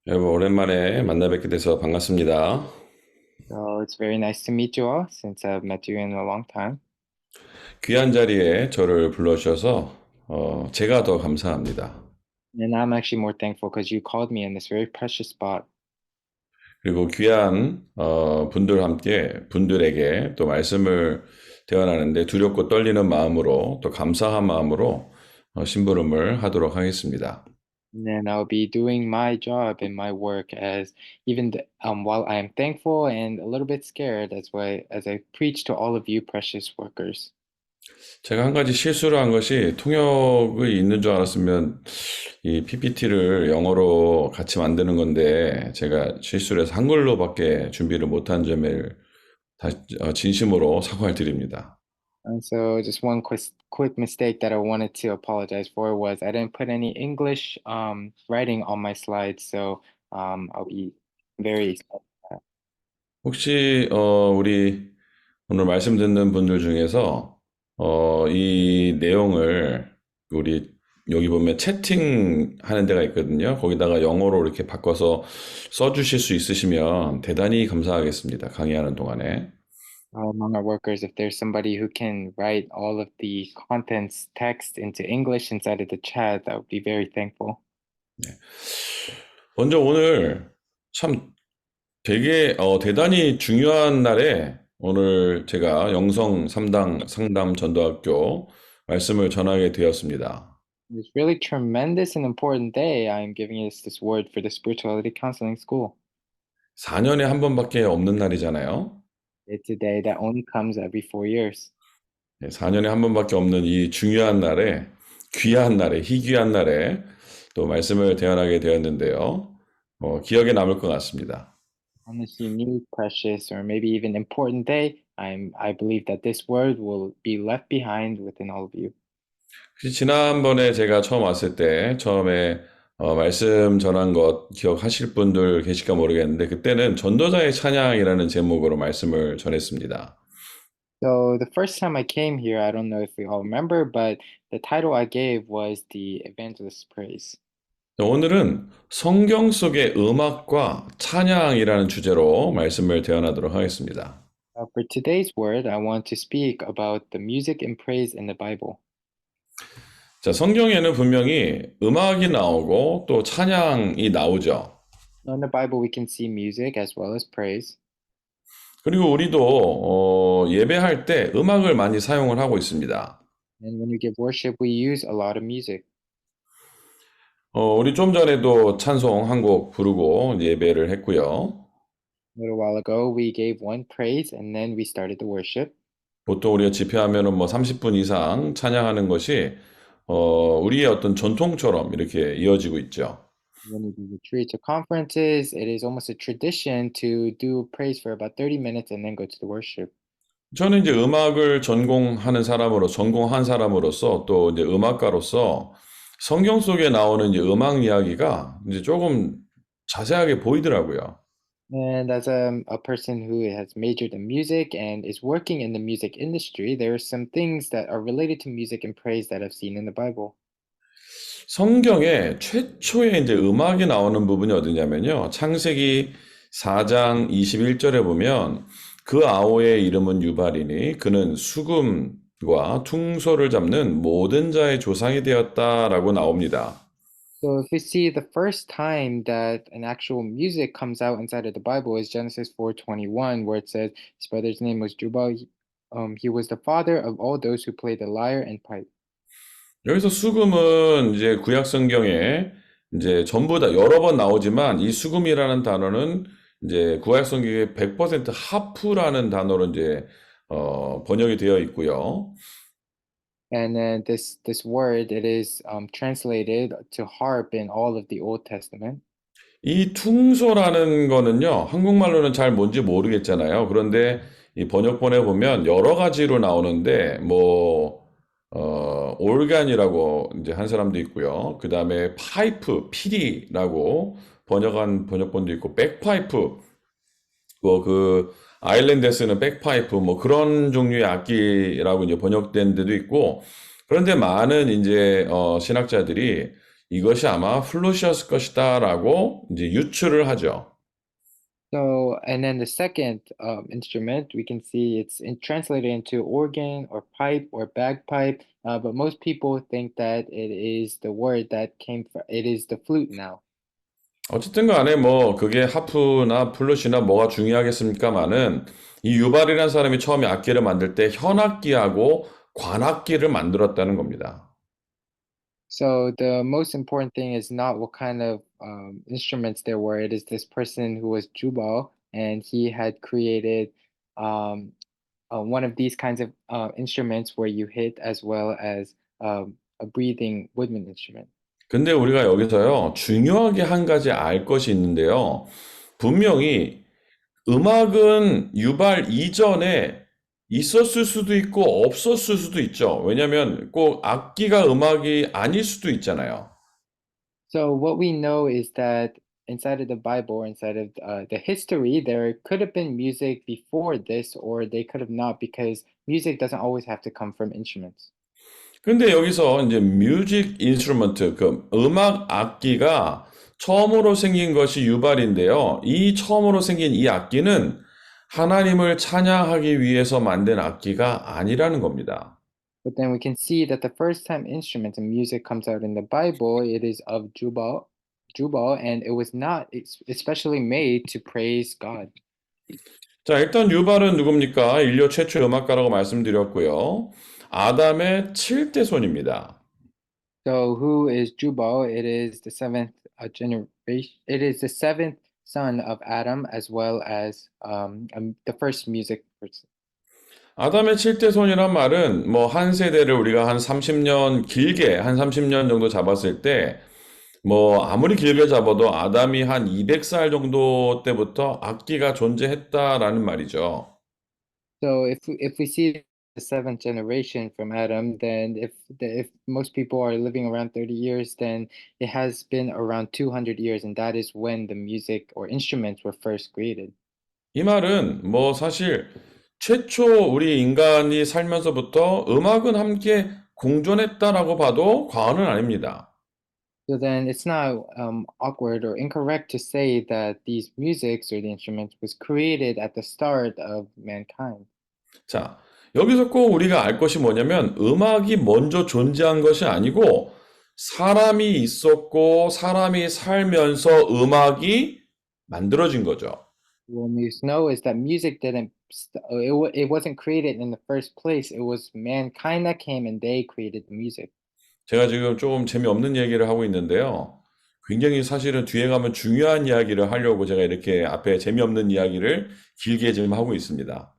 여러분, 오랜만에 만나 뵙게 돼서 반갑습니다. So it's very nice to meet you all since I've met you in a long time. 귀한 자리에 저를 불러주셔서 제가 더 감사합니다. And I'm actually more thankful because you called me in this very precious spot. 그리고 귀한 분들에게 또 말씀을 대언하는데 두렵고 떨리는 마음으로 또 감사한 마음으로 심부름을 하도록 하겠습니다. And then I'll be doing my job and my work as while I am thankful and a little bit scared as I preach to all of you precious workers. 제가 한 가지 실수를 한 것이 통역이 있는 줄 알았으면 이 PPT를 영어로 같이 만드는 건데 제가 실수를 해서 한글로밖에 준비를 못한 점을 진심으로 사과를 드립니다. And so just one quick mistake that I wanted to apologize for was I didn't put any English writing on my slides. So I'll be very 혹시 우리 오늘 말씀 듣는 분들 중에서 이 내용을 우리 여기 보면 채팅 하는 데가 있거든요. 거기다가 영어로 이렇게 바꿔서 써주실 수 있으시면 대단히 감사하겠습니다. 강의하는 동안에. among our workers, if there's somebody who can write all of the contents text into English inside of the chat, that would be very thankful. 먼저 오늘 참 되게 대단히 중요한 날에 오늘 제가 영성 삼당 상담 전도학교 말씀을 전하게 되었습니다. It's really tremendous and important day. I'm giving us this word for the spirituality counseling school. 4년에 한 번밖에 없는 날이잖아요. It's a day that only comes every 4 years. 4년에 한 번밖에 없는 이 중요한 날에, 귀한 날에, 희귀한 날에 또 말씀을 대언하게 되었는데요. 기억에 남을 것 같습니다. On this unique, precious, or maybe even important day, I believe that this word will be left behind within all of you. 혹시 지난번에 제가 처음 왔을 때, 처음에 말씀 전한 것 기억하실 분들 계실까 모르겠는데, 그때는 전도자의 찬양이라는 제목으로 말씀을 전했습니다. So the first time I came here, I don't know if we all remember, but the title I gave was the Evangelist's Praise. 오늘은 성경 속의 음악과 찬양이라는 주제로 말씀을 대언하도록 하겠습니다. For today's word, I want to speak about the music and praise in the Bible. 자, 성경에는 분명히 음악이 나오고 또 찬양이 나오죠. In the Bible, we can see music as well as praise. 그리고 우리도 예배할 때 음악을 많이 사용을 하고 있습니다. And when we give worship, we use a lot of music. 우리 좀 전에도 찬송 한 곡 부르고 이제 예배를 했고요. A little while ago, we gave one praise and then we started the worship. 보통 우리가 집회하면은 뭐 30분 이상 찬양하는 것이 우리의 어떤 전통처럼 이렇게 이어지고 있죠. When we do retreats or conferences, it is almost a tradition to do praise for about 30 minutes and then go to the worship. 저는 이제 음악을 전공한 사람으로서 또 이제 음악가로서 성경 속에 나오는 이제 음악 이야기가 이제 조금 자세하게 보이더라고요. And as a person who has majored in music and is working in the music industry, there are some things that are related to music and praise that I've seen in the Bible. 성경에 최초에 이제 음악이 나오는 부분이 어디냐면요. 창세기 4장 21절에 보면 그 아우의 이름은 유발이니 그는 수금과 퉁소를 잡는 모든 자의 조상이 되었다라고 나옵니다. So if we see the first time that an actual music comes out inside of the Bible is Genesis 4:21, where it says his brother's name was Jubal. He was the father of all those who play the lyre and pipe. 여기서 수금은 이제 구약 성경에 이제 전부 다 여러 번 나오지만 이 수금이라는 단어는 이제 구약 성경에 100% 하프라는 단어로 이제 번역이 되어 있고요. And then this word it is translated to harp in all of the Old Testament. 이 퉁소라는 거는요, 한국말로는 잘 뭔지 모르겠잖아요. 그런데 이 번역본에 보면 여러 가지로 나오는데, 올간이라고 이제 한 사람도 있고요. 그 다음에 파이프, 피리라고 번역한 번역본도 있고, 백파이프, 아일랜드에 쓰는 백파이프, 뭐 그런 종류의 악기라고 이제 번역된 데도 있고, 그런데 많은 이제, 신학자들이 이것이 아마 플룻이었을 것이다라고 이제 유추를 하죠. So, and then the second instrument, we can see translated into organ or pipe or bagpipe, but most people think that it is the word that came from, it is the flute now. 어쨌든 간에 뭐 그게 하프나 플룻이나 뭐가 중요하겠습니까마는 이 유발이라는 사람이 처음에 악기를 만들 때 현악기하고 관악기를 만들었다는 겁니다. So the most important thing is not what kind of instruments there were. It is this person who was Jubal, and he had created um, one of these kinds of instruments where you hit as well as a breathing woodwind instrument. 근데 우리가 여기서요, 중요하게 한 가지 알 것이 있는데요. 분명히 음악은 유발 이전에 있었을 수도 있고 없었을 수도 있죠. 왜냐면 꼭 악기가 음악이 아닐 수도 있잖아요. So what we know is that inside of the Bible, or inside of the history, there could have been music before this, or they could have not, because music doesn't always have to come from instruments. 근데 여기서 이제 뮤직 인스트루먼트, 그 음악 악기가 처음으로 생긴 것이 유발인데요. 이 처음으로 생긴 이 악기는 하나님을 찬양하기 위해서 만든 악기가 아니라는 겁니다. But then we can see that the first time instruments and music comes out in the Bible, it is of Jubal, and it was not especially made to praise God. 자, 일단 유발은 누굽니까? 인류 최초 음악가라고 말씀드렸고요. 아담의 7대 손입니다. So who is Jubal? It is the seventh generation. It is the seventh son of Adam, as well as the first music person. 아담의 7대 손이란 말은 뭐 한 세대를 우리가 한 30년 길게 한 30년 정도 잡았을 때 뭐 아무리 길게 잡아도 아담이 한 200살 정도 때부터 악기가 존재했다라는 말이죠. So if we see the seventh generation from Adam, then if most people are living around 30 years, then it has been around 200 years, and that is when the music or instruments were first created. 이 말은 뭐 사실 최초 우리 인간이 살면서부터 음악은 함께 공존했다라고 봐도 과언은 아닙니다. So then it's not awkward or incorrect to say that these musics or the instruments was created at the start of mankind. 자, 여기서 꼭 우리가 알 것이 뭐냐면 음악이 먼저 존재한 것이 아니고 사람이 있었고 사람이 살면서 음악이 만들어진 거죠. What we know is that music it wasn't created in the first place. It was mankind that came and they created the music. 제가 지금 조금 재미없는 얘기를 하고 있는데요. 굉장히 사실은 뒤에 가면 중요한 이야기를 하려고 제가 이렇게 앞에 재미없는 이야기를 길게 지금 하고 있습니다.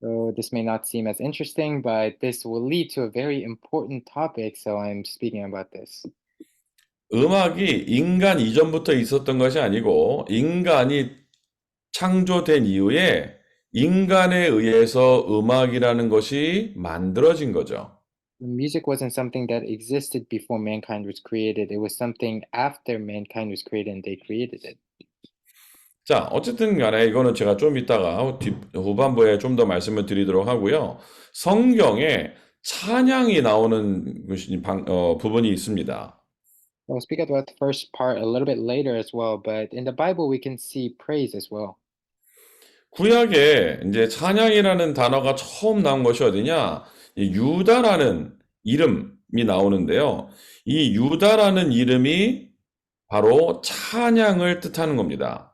So this may not seem as interesting, but this will lead to a very important topic, so I'm speaking about this. 음악이 인간 이전부터 있었던 것이 아니고 인간이 창조된 이후에 인간에 의해서 음악이라는 것이 만들어진 거죠. Music wasn't something that existed before mankind was created. It was something after mankind was created and they created it. 자, 어쨌든 간에 이거는 제가 좀 이따가 후반부에 좀 더 말씀을 드리도록 하고요. 성경에 찬양이 나오는 부분이 있습니다. I'll speak about the first part a little bit later as well, but in the Bible we can see praise as well. 구약에 이제 찬양이라는 단어가 처음 나온 것이 어디냐? 이 유다라는 이름이 나오는데요. 이 유다라는 이름이 바로 찬양을 뜻하는 겁니다.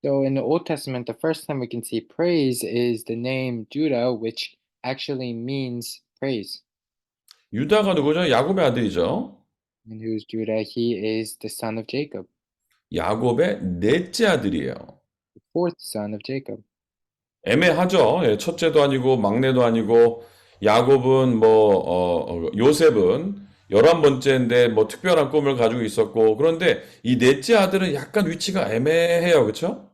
So in the Old Testament, the first time we can see praise is the name Judah, which actually means praise. 유다가 누구죠? 야곱의 아들이죠. And who's Judah? He is the son of Jacob, 야곱의 넷째 아들이에요. the fourth son of Jacob. 애매하죠. 예, 첫째도 아니고 막내도 아니고 야곱은 요셉은 11번째인데 뭐 특별한 꿈을 가지고 있었고 그런데 이 넷째 아들은 약간 위치가 애매해요. 그렇죠?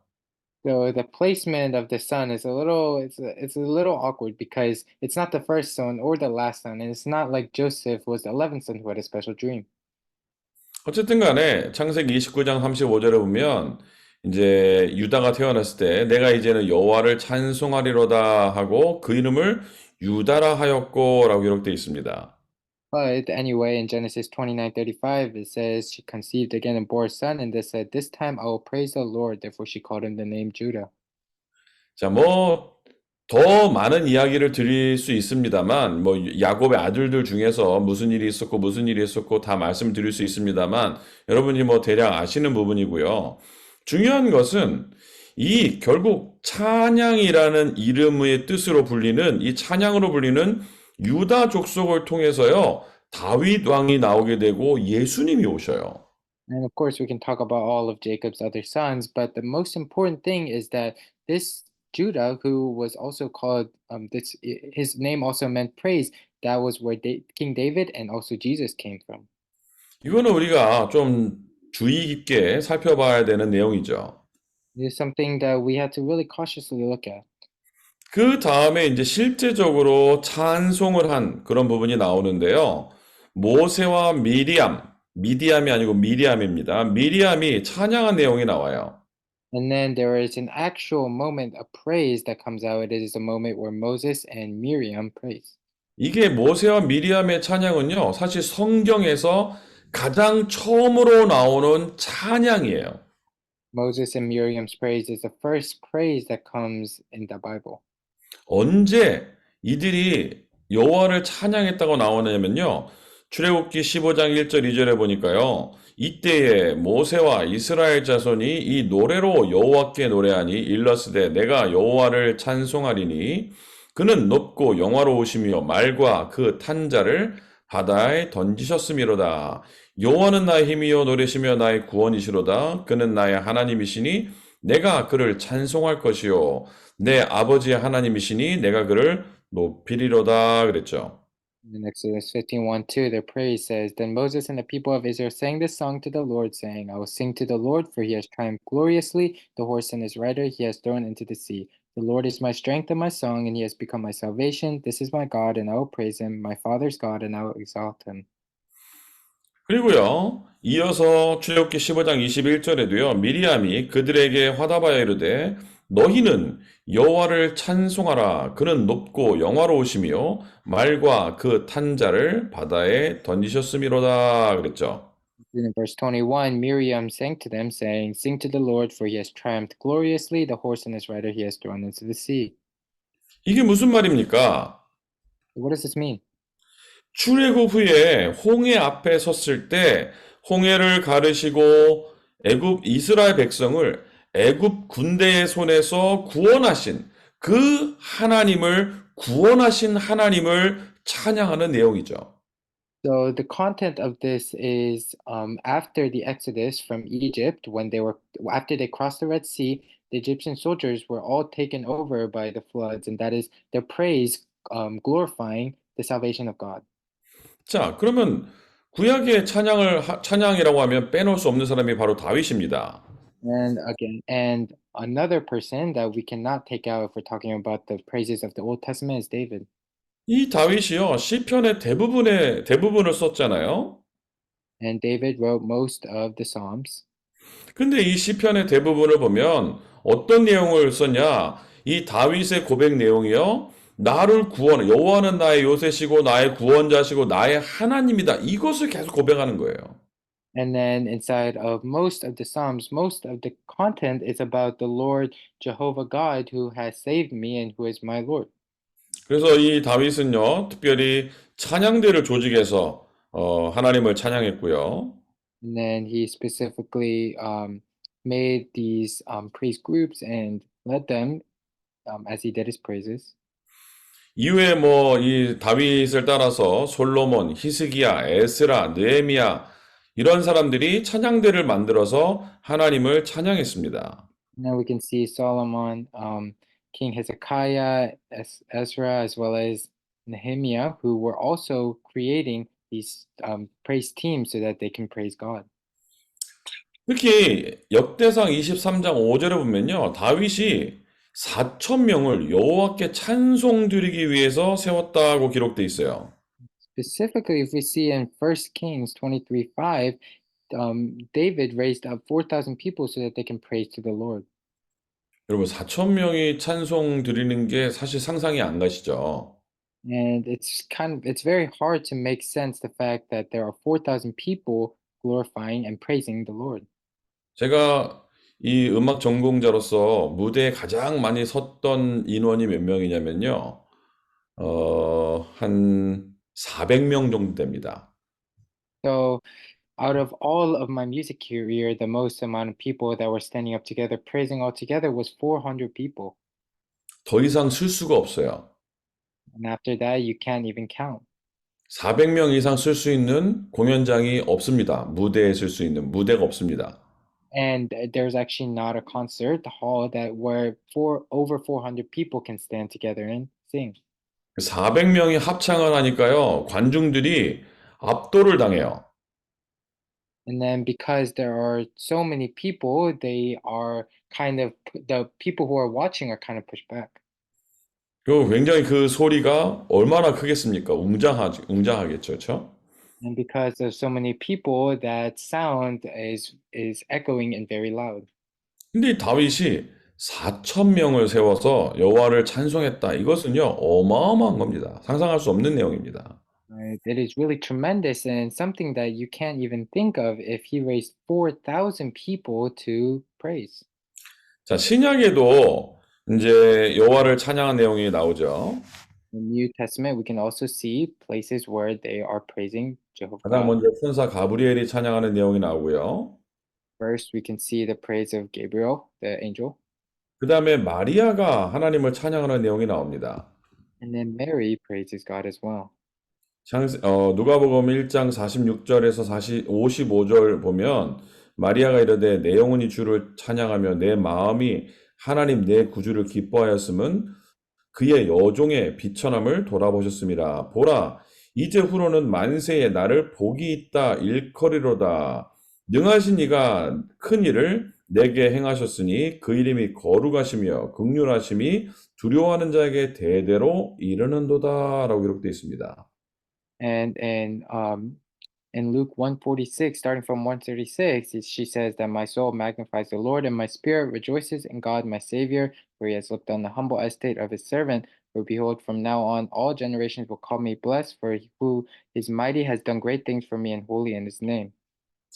So the placement of the son is it's a little awkward because it's not the first son or the last son, and it's not like Joseph was the 11th son who had a special dream. 어쨌든 간에 창세기 29장 35절에 보면 이제 유다가 태어났을 때 내가 이제는 여호와를 찬송하리로다 하고 그 이름을 유다라 하였고라고 기록되어 있습니다. But anyway, in Genesis 29:35, it says she conceived again and bore a son, and they said, "This time I will praise the Lord." Therefore, she called him the name Judah. 자, 뭐, 더 많은 이야기를 드릴 수 있습니다만, 뭐, 야곱의 아들들 중에서 무슨 일이 있었고, 무슨 일이 있었고, 다 말씀드릴 수 있습니다만, 여러분이 뭐 대략 아시는 부분이고요. 중요한 것은, 이 결국 찬양이라는 이름의 뜻으로 불리는, 이 찬양으로 불리는 유다 족속을 통해서요, 다윗 왕이 나오게 되고 예수님이 오셔요. And of course, we can talk about all of Jacob's other sons, but the most important thing is that this Judah, who was also called, his name also meant praise. That was where King David and also Jesus came from. 이거는 우리가 좀 주의 깊게 살펴봐야 되는 내용이죠. It is something that we have to really cautiously look at. 그 다음에 이제 실제적으로 찬송을 한 그런 부분이 나오는데요. 모세와 미디암이 아니고 미리암입니다. 미리암이 찬양한 내용이 나와요. And then there is an actual moment of praise that comes out. It is a moment where Moses and Miriam praise. 이게 모세와 미리암의 찬양은요, 사실 성경에서 가장 처음으로 나오는 찬양이에요. Moses and Miriam's praise is the first praise that comes in the Bible. 언제 이들이 여호와를 찬양했다고 나오냐면요. 출애굽기 15장 1절 2절에 보니까요. 이때에 모세와 이스라엘 자손이 이 노래로 여호와께 노래하니 일러스되 내가 여호와를 찬송하리니 그는 높고 영화로우시며 말과 그 탄자를 바다에 던지셨음이로다. 여호와는 나의 힘이요 노래시며 나의 구원이시로다. 그는 나의 하나님이시니 내가 그를 찬송할 것이요 내 아버지의 하나님이시니 내가 그를 높이리로다 그랬죠. In Exodus 15:1-2, their praise says, Then Moses and the people of Israel sang this song to the Lord, saying, I will sing to the Lord, for he has triumphed gloriously. The horse and his rider he has thrown into the sea. The Lord is my strength and my song, and he has become my salvation. This is my God, and I will praise him, my father's God, and I will exalt him. 그리고요, 이어서 출애굽기 15장 21절에도요, 미리암이 그들에게 화답하여 이르되 너희는 여호와를 찬송하라. 그는 높고 영화로우시며 말과 그 탄자를 바다에 던지셨음이로다 그랬죠. Then in verse 21, Miriam sang to them, saying, Sing to the Lord, for he has triumphed gloriously. The horse and his rider he has thrown into the sea. 이게 무슨 말입니까? What does this mean? 출애굽 후에 홍해 앞에 섰을 때 홍해를 가르시고 이스라엘 백성을 애굽 군대의 손에서 구원하신 그 구원하신 하나님을 찬양하는 내용이죠. So the content of this is after the Exodus from Egypt, after they crossed the Red Sea, the Egyptian soldiers were all taken over by the floods, and that is their praise glorifying the salvation of God. 자, 그러면 구약의 찬양이라고 하면 빼놓을 수 없는 사람이 바로 다윗입니다. And another person that we cannot take out if we're talking about the praises of the Old Testament is David. 이 다윗이요, 시편의 대부분을 썼잖아요. And David wrote most of the Psalms. 근데 이 시편의 대부분을 보면 어떤 내용을 썼냐? 이 다윗의 고백 내용이요. 나를 구원해. 여호와는 나의 요새시고 나의 구원자시고 나의 하나님이다. 이것을 계속 고백하는 거예요. And then inside of most of the Psalms, most of the content is about the Lord Jehovah God who has saved me and who is my Lord. 그래서 이 다윗은요, 특별히 찬양대를 조직해서 하나님을 찬양했고요. And then he specifically made these praise groups and led them as he did his praises. 이후에 뭐 이 다윗을 따라서 솔로몬, 히스기야, 에스라, 느헤미야 이런 사람들이 찬양대를 만들어서 하나님을 찬양했습니다. Now we can see Solomon, King Hezekiah, Ezra, as well as Nehemiah, who were also creating these praise teams so that they can praise God. 특히 역대상 23장 5절에 보면요. 다윗이 4천 명을 여호와께 찬송 드리기 위해서 세웠다고 기록돼 있어요. Specifically, if we see in 1 Kings 23:5, David raised up 4,000 people so that they can praise to the Lord. 여러분 4천 명이 찬송 드리는 게 사실 상상이 안 가시죠? And it's very hard to make sense the fact that there are 4,000 people glorifying and praising the Lord. 제가 이 음악 전공자로서 무대에 가장 많이 섰던 인원이 몇 명이냐면요. 한 400명 정도 됩니다. So out of all of my music career, the most amount of people that were standing up together praising all together was 400 people. 더 이상 쓸 수가 없어요. And after that, you can't even count. 400명 이상 쓸 수 있는 공연장이 없습니다. 무대에 쓸 수 있는 무대가 없습니다. And there's actually not a concert hall that where over 400 people can stand together and sing. 400명이 합창을 하니까요. 관중들이 압도를 당해요. And then because there are so many people, they are the people who are watching are kind of pushed back. 그리고 굉장히 그 소리가 얼마나 크겠습니까? 웅장하겠죠, 그렇죠? And because there's so many people, that sound is echoing and very loud. 근데 이 다윗이 4천 명을 세워서 여호와를 찬송했다. 이것은요, 어마어마한 겁니다. 상상할 수 없는 내용입니다. Right? It is really tremendous and something that you can't even think of if he raised 4,000 people to praise. 자, 신약에도 이제 여호와를 찬양한 내용이 나오죠. In the New Testament, we can also see places where they are praising Jehovah 가장 God. 먼저 천사 가브리엘이 찬양하는 내용이 나오고요. First, we can see the praise of Gabriel, the angel, 그 다음에 마리아가 하나님을 찬양하는 내용이 나옵니다. and then Mary praises God as well. 누가복음 1장 46절에서 55절 보면 마리아가 이르되 내 영혼이 주를 찬양하며 내 마음이 하나님 내 구주를 기뻐하였음은 그의 여종의 비천함을 돌아보셨습니다. 보라, 이제 후로는 만세에 나를 복이 있다 일컬이로다. 능하신 이가 큰 일을 내게 행하셨으니 그 이름이 거룩하시며 긍휼하심이 두려워하는 자에게 대대로 이르는도다 라고 기록되어 있습니다. And in Luke 146, starting from 136, she says that my soul magnifies the Lord, and my spirit rejoices in God my Savior, for he has looked on the humble estate of his servant. For behold, from now on all generations will call me blessed, for he who is mighty has done great things for me, and holy in his name.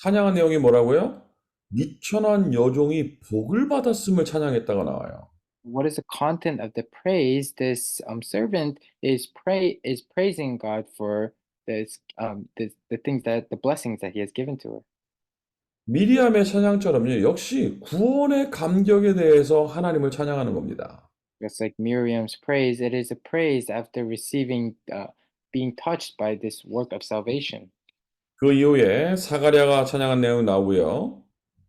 찬양한 내용이 뭐라고요? 미천한 여종이 복을 받았음을 찬양했다가 나와요. What is the content of the praise? This servant is praising God for the things that the blessings that he has given to her. 미리암의 찬양처럼요, 역시 구원의 감격에 대해서 하나님을 찬양하는 겁니다. Just like Miriam's praise, it is a praise after receiving, being touched by this work of salvation. 그 이후에 사가랴가 찬양한 내용 나오고요.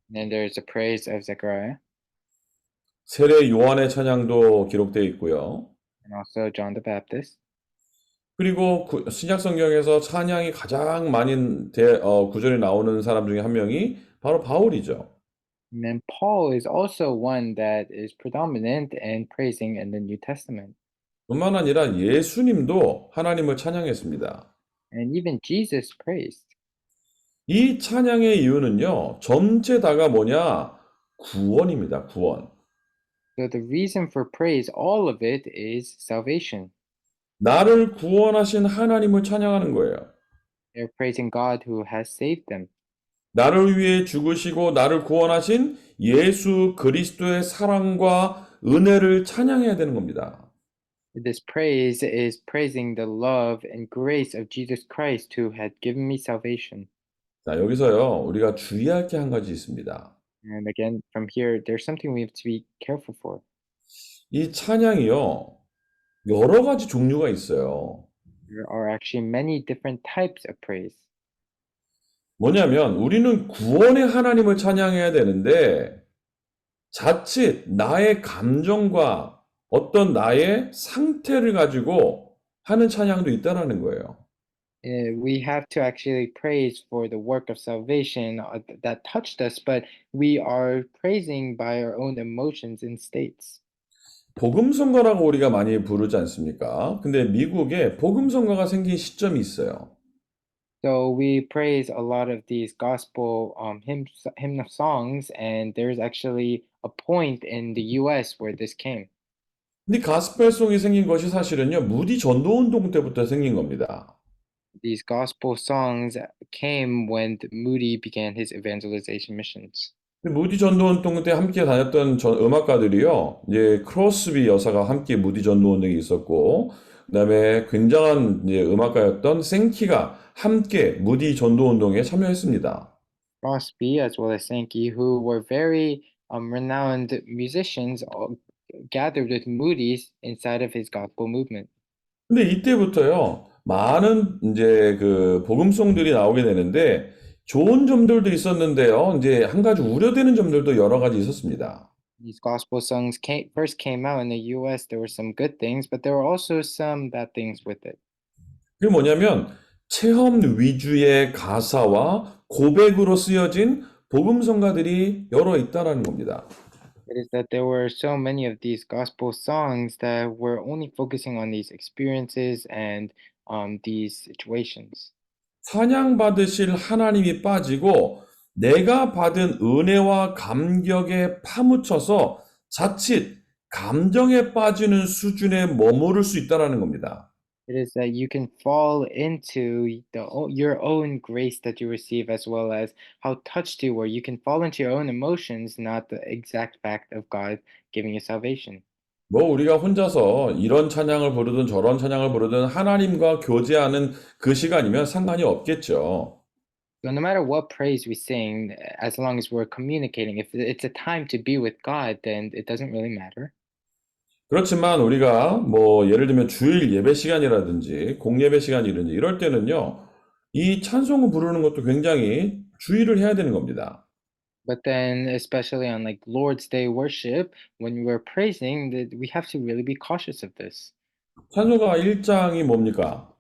And then there is a praise of Zechariah 세례 요한의 찬양도 기록되어 있고요. and also John the Baptist. 그리고 신약 성경에서 찬양이 가장 많이 구절에 나오는 사람 중에 한 명이 바로 바울이죠. And then Paul is also one that is predominant in praising in the New Testament. 뿐만 아니라 예수님도 하나님을 찬양했습니다. And even Jesus praised. 이 찬양의 이유는요, 전체 다가 뭐냐? 구원입니다, 구원. So the reason for praise, all of it is salvation. 나를 구원하신 하나님을 찬양하는 거예요. They're praising God who has saved them. 나를 위해 죽으시고 나를 구원하신 예수 그리스도의 사랑과 은혜를 찬양해야 되는 겁니다. This praise is praising the love and grace of Jesus Christ who had given me salvation. 자, 여기서요, 우리가 주의할 게 한 가지 있습니다. And again, from here, there's something we have to be careful for. 이 찬양이요, 여러 가지 종류가 있어요. There are actually many different types of praise. 뭐냐면, 우리는 구원의 하나님을 찬양해야 되는데, 자칫 나의 감정과 어떤 나의 상태를 가지고 하는 찬양도 있다라는 거예요. We have to actually praise for the work of salvation that touched us, but we are praising by our own emotions and states. 복음성가라고 우리가 많이 부르지 않습니까? 근데 미국에 복음성가가 생긴 시점이 있어요. So we praise a lot of these gospel hymn songs, and there's actually a point in the U.S. where this came. 근데 가스펠송이 생긴 것이 사실은요, 무디 전도운동 때부터 생긴 겁니다. These gospel songs came when Moody began his evangelization missions. 무디 전도운동 때 함께 다녔던 음악가들이요, 이제 크로스비 여사가 함께 무디 전도운동이 있었고, 그다음에 굉장한 이제 음악가였던 생키가 함께 무디 전도운동에 참여했습니다. Crosby, as well as Sankey, who were very renowned musicians, all gathered with Moody's inside of his gospel movement. 근데 이때부터요, 많은 이제 그 복음송들이 나오게 되는데, 좋은 점들도 있었는데요, 이제 한 가지 우려되는 점들도 여러 가지 있었습니다. These gospel songs first came out in the US. There were some good things, but there were also some bad things with it. 그게 뭐냐면, 체험 위주의 가사와 고백으로 쓰여진 복음성가들이 여러 있다라는 겁니다. It is that there were so many of these gospel songs that were only focusing on these experiences and these situations. 찬양 받으실 하나님이 빠지고 내가 받은 은혜와 감격에 파묻혀서 자칫 감정에 빠지는 수준에 머무를 수 있다라는 겁니다. It is that you can fall into your own grace that you receive, as well as how touched you were. You can fall into your own emotions, not the exact fact of God giving you salvation. 뭐 우리가 혼자서 이런 찬양을 부르든 저런 찬양을 부르든 하나님과 교제하는 그 시간이면 상관이 없겠죠. So no matter what praise we sing, as long as we're communicating, if it's a time to be with God, then it doesn't really matter. 그렇지만 우리가 뭐 예를 들면 주일 예배 시간이라든지 공예배 시간이든지 이럴 때는요, 이 찬송을 부르는 것도 굉장히 주의를 해야 되는 겁니다. But then, especially on like Lord's Day worship, when we're praising, that we have to really be cautious of this. 찬송가 1장이 뭡니까?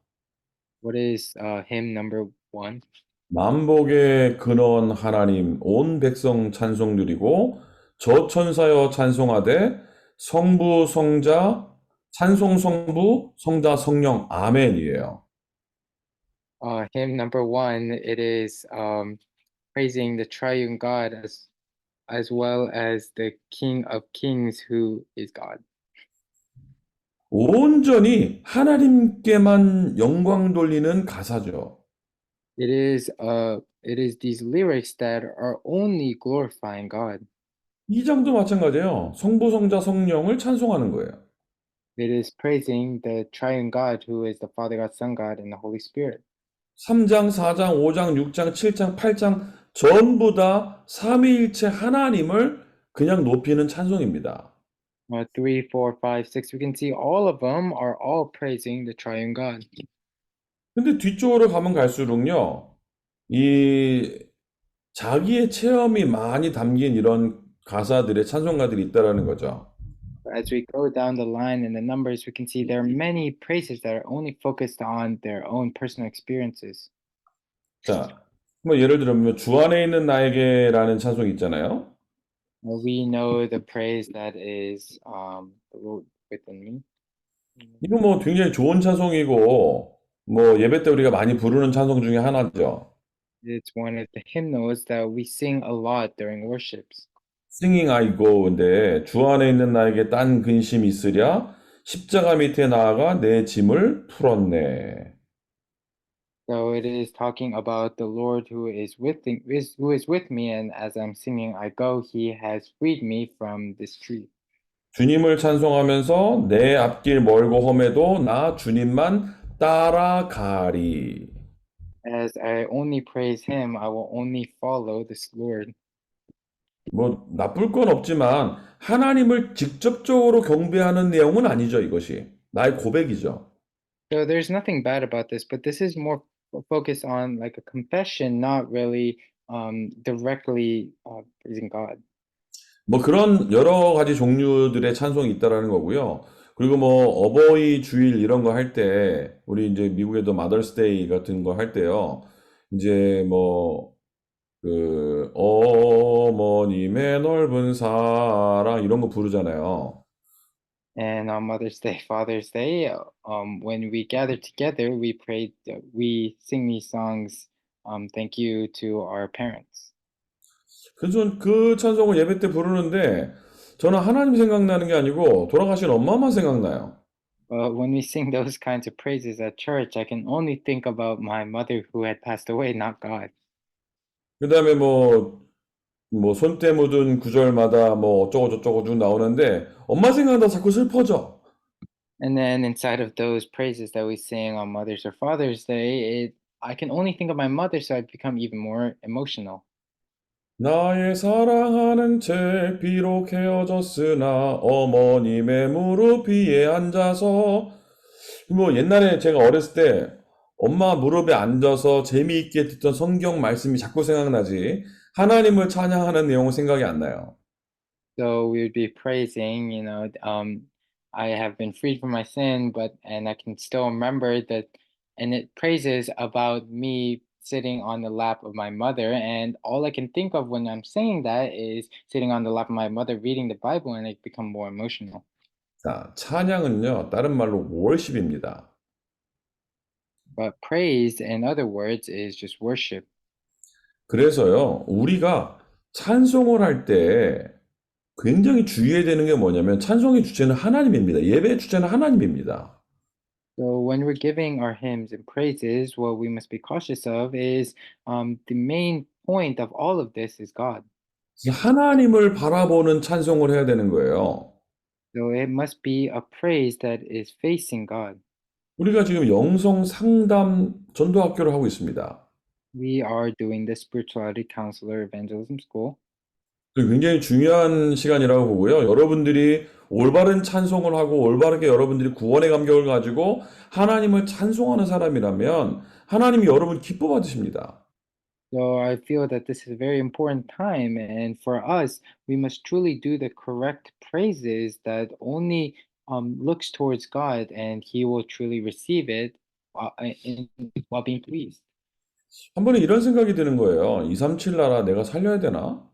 What is hymn number one? 만복의 근원 하나님 온 백성 찬송 드리고 저 천사여 찬송하되 성부 성자 찬송 성부 성자 성령 아멘이에요. Hymn number one, it is praising the triune God as well as the King of Kings, who is God. 온전히 하나님께만 영광 돌리는 가사죠. It is these lyrics that are only glorifying God. 2장도 마찬가지예요. 성부 성자 성령을 찬송하는 거예요. It is praising the triune God, who is the Father God, Son God, and the Holy Spirit. 3장, 4장, 5장, 6장, 7장, 8장 전부 다 삼위일체 하나님을 그냥 높이는 찬송입니다. 3, 4, 5, 6, we can see all of them are all praising the triune God. 근데 뒤쪽으로 가면 갈수록요, 이 자기의 체험이 많이 담긴 이런 가사들의 찬송가들이 있다라는 거죠. As we go down the line in the numbers, we can see there are many praises that are only focused on their own personal experiences. 자, 뭐 예를 들면 주 안에 있는 나에게라는 찬송이 있잖아요. We know the praise that is the Lord within me. 이거 뭐 굉장히 좋은 찬송이고 뭐 예배 때 우리가 많이 부르는 찬송 중에 하나죠. It's one of the hymnals that we sing a lot during worships. Singing I Go인데 주 안에 있는 나에게 딴 근심이 있으랴 십자가 밑에 나아가 내 짐을 풀었네. So it is talking about the Lord who is with me, and as I'm singing, I go. He has freed me from this tree. 주님을 찬송하면서 내 앞길 멀고 험해도 나 주님만 따라가리. As I only praise Him, I will only follow this Lord. 뭐 나쁠 건 없지만 하나님을 직접적으로 경배하는 내용은 아니죠, 이것이. 나의 고백이죠. So there's nothing bad about this, but this is more focused on like a confession, not really directly praising God. 뭐 그런 여러 가지 종류들의 찬송이 있다라는 거고요. 그리고 뭐 어버이 주일 이런 거 할 때 우리 이제 미국에도 마더스데이 같은 거 할 때요. 이제 뭐 그 어머님의 넓은 사랑 이런 거 부르잖아요. And on Mother's Day, Father's Day, when we gather together, we sing these songs. Thank you to our parents. 그 찬송을 예배 때 부르는데 저는 하나님 생각나는 게 아니고 돌아가신 엄마만 생각나요. But when we sing those kinds of praises at church, I can only think about my mother who had passed away, not God. 그다음에 뭐 손때 묻은 구절마다 뭐 어쩌고 저쩌고 쭉 나오는데 엄마 생각나다 자꾸 슬퍼져. And then inside of those praises that we sing on Mother's or Father's Day, I can only think of my mother, so I become even more emotional. 나의 사랑하는 채 비록 헤어졌으나 어머님의 무릎 위에 앉아서 뭐 옛날에 제가 어렸을 때 엄마 무릎에 앉아서 재미있게 듣던 성경 말씀이 자꾸 생각나지 하나님을 찬양하는 내용은 생각이 안 나요. So we would be praising, I have been freed from my sin, but and I can still remember that, and it praises about me sitting on the lap of my mother, and all I can think of when I'm saying that is sitting on the lap of my mother reading the Bible, and I become more emotional. 자, 찬양은요, 다른 말로 월십입니다. But praise, in other words, is just worship. 그래서요, 우리가 찬송을 할 때 굉장히 주의해야 되는 게 뭐냐면 찬송의 주체는 하나님입니다. 예배의 주체는 하나님입니다. So when we're giving our hymns and praises, what we must be cautious of is the main point of all of this is God. 이 하나님을 바라보는 찬송을 해야 되는 거예요. So it must be a praise that is facing God. 우리가 지금 영성 상담 전도 학교를 하고 있습니다. We are doing the Spirituality Counselor Evangelism School. 굉장히 중요한 시간이라고 보고요. 여러분들이 올바른 찬송을 하고 올바르게 여러분들이 구원의 감격을 가지고 하나님을 찬송하는 사람이라면 하나님이 여러분 기뻐 받으십니다. So I feel that this is a very important time, and for us, we must truly do the correct praises that only looks towards God, and He will truly receive it while being pleased. 한 번에 이런 생각이 드는 거예요. 237 나라 내가 살려야 되나?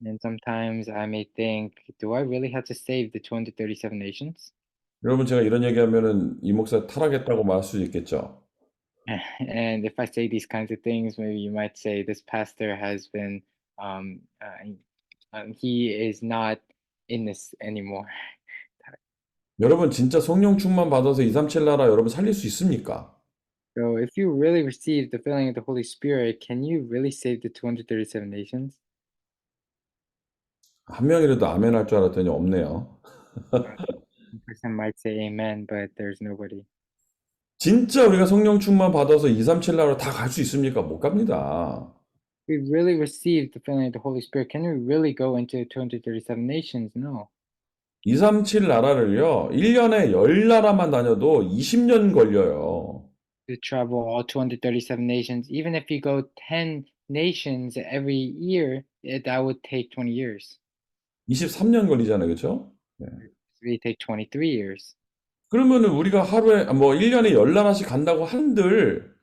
And sometimes I may think, do I really have to save the 237 nations? 여러분 제가 이런 얘기하면은 이 목사 타락했다고 말할 수 있겠죠. And if I say these kinds of things, maybe you might say this pastor has been, um, uh, he is not in this anymore. 여러분 진짜 성령 충만 받아서 237 나라 여러분 살릴 수 있습니까? So if you really receive the filling of the Holy Spirit, can you really save the 237 nations? 한 명이라도 아멘 할 줄 알았더니 없네요. One person might say amen, but there's nobody. 진짜 우리가 성령 충만 받아서 237 나라로 다 갈 수 있습니까? 못 갑니다. We really received the filling of the Holy Spirit. Can we really go into 237 nations? No. 237 나라를요, 1년에 10나라만 다녀도 20년 걸려요. To travel all 237 nations, even if you go 10 nations every year, that would take 20 years. 23년 걸리잖아요. 그렇죠? 네. It would take 23 years. 그러면은 우리가 하루에 뭐 1년에 10나라씩 간다고 한들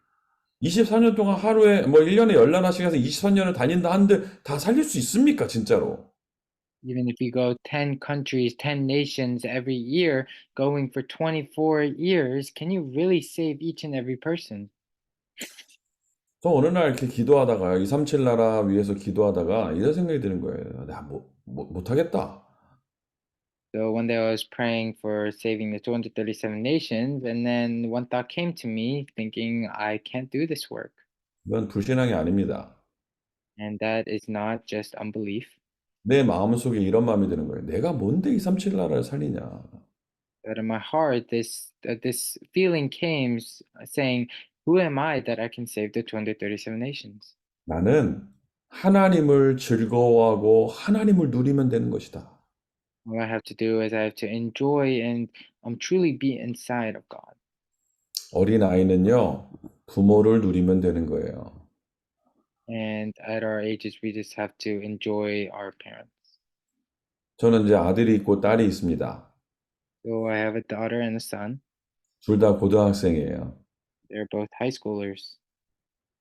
24년 동안 하루에 뭐 1년에 10나라씩 해서 23년을 다닌다 한들 다 살릴 수 있습니까? 진짜로? Even if you go 10 countries, 10 nations every year, going for 24 years, can you really save each and every person? 저 어느 날 이렇게 기도하다가요. 237 나라 위해서 기도하다가 이런 생각이 드는 거예요. 내가 못하겠다. So one day I was praying for saving the 237 nations, and then one thought came to me thinking, I can't do this work. 이건 불신앙이 아닙니다. And that is not just unbelief. 내 마음속에 이런 마음이 드는 거예요. 내가 뭔데 237 나라를 살리냐. That in my heart, this feeling came saying, who am I that I can save the 237 nations? 나는 하나님을 즐거워하고 하나님을 누리면 되는 것이다. All I have to do is I have to enjoy and truly be inside of God. 어린아이는요, 부모를 누리면 되는 거예요. And at our ages, we just have to enjoy our parents. 저는 이제 아들이 있고 딸이 있습니다. So I have a daughter and a son. 둘 다 고등학생이에요. They're both high schoolers.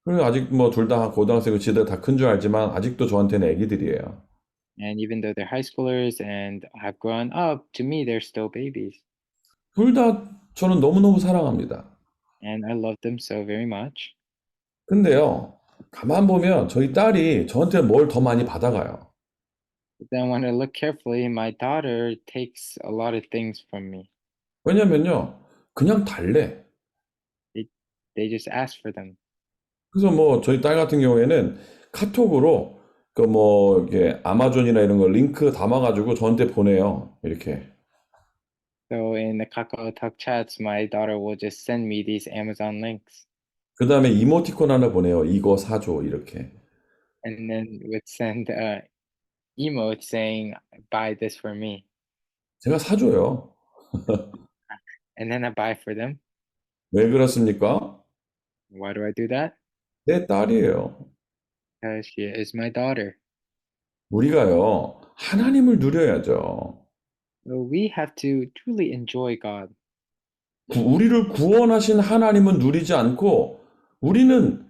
그리고 아직 뭐 둘 다 고등학생이고 지들 다 큰 줄 알지만 아직도 저한테는 애기들이에요. And even though they're high schoolers and have grown up, to me, they're still babies. 둘 다 저는 너무너무 사랑합니다. And I love them so very much. 근데요, 가만 보면 저희 딸이 저한테 뭘 더 많이 받아가요. But then when I look carefully, my daughter takes a lot of things from me. 왜냐면요, 그냥 달래. They they just ask for them. 그래서 뭐 저희 딸 같은 경우에는 카톡으로 그 뭐 이게 아마존이나 이런 거 링크 담아가지고 저한테 보내요. 이렇게. So in the KakaoTalk chats, my daughter will just send me these Amazon links 그 다음에 이모티콘 하나 보내요. 이거 사줘. 이렇게. and then would send emote saying, buy this for me. 제가 사줘요. And then I buy for them. 왜 그렇습니까? Why do I do that? 내 딸이에요. Because she is my daughter. 우리가요, 하나님을 누려야죠. So we have to truly enjoy God. 우리를 구원하신 하나님은 누리지 않고 우리는